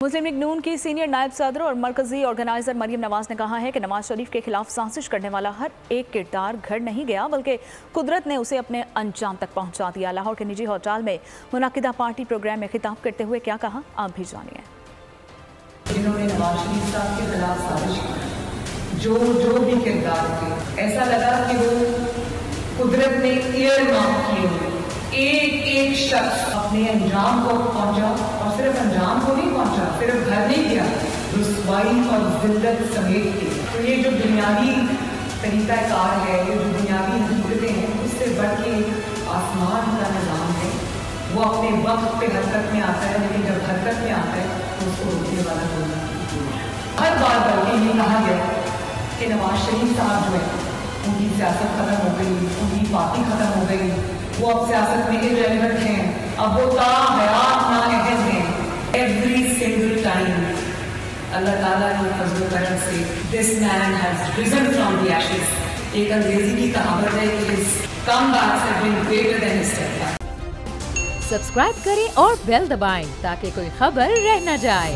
मुस्लिम league नून की senior नायब सदर और मरकजी ऑर्गेनाइजर मरियम नवाज ने कहा है कि नवाज शरीफ के खिलाफ साजिश करने वाला हर एक किरदार घर नहीं गया बल्कि कुदरत ने उसे अपने अंजाम तक पहुंचा दिया। लाहौर के निजी होटल में मुनाकिदा पार्टी प्रोग्राम में खिताब करते हुए क्या कहा, आप भी जानिए। जिन्होंने नवाज शरीफ साहब के खिलाफ साजिश की, जो भी किरदार थे, ऐसा लगा कि वो कुदरत ने ईयर मार्क किए हुए एक शख्स अपने अंजाम को पहुंचा, और सिर्फ अंजाम को नहीं पहुंचा, सिर्फ घर नहीं किया, रुसवाई और जिल्लत समेत की। तो ये जो दुनियावी तरीका कार है, ये जो दुनियावी हकीकतें हैं, उससे बढ़ के आसमान का निज़ाम है। वो अपने वक्त पे हरकत में आता है, लेकिन जब हरकत में आता है तो उसको रोकने वाला होना। हर बार बल्कि ये कहा गया कि नवाज शरीफ साहब जो है, उनकी सियासत खत्म हो गई, उनकी पार्टी खत्म हो गई, वो अब सियासत में इररिलेवेंट हैं, अब वो ताहयात नाअहद हैं। एवरी सिंगल टाइम अल्लाह ताला की फज़ल करम से this man has risen from the ashes. एक अंग्रेजी की कहावत है कि his comebacks have been greater than his setbacks. Subscribe करें और बेल दबाएं ताकि कोई खबर रह न जाए।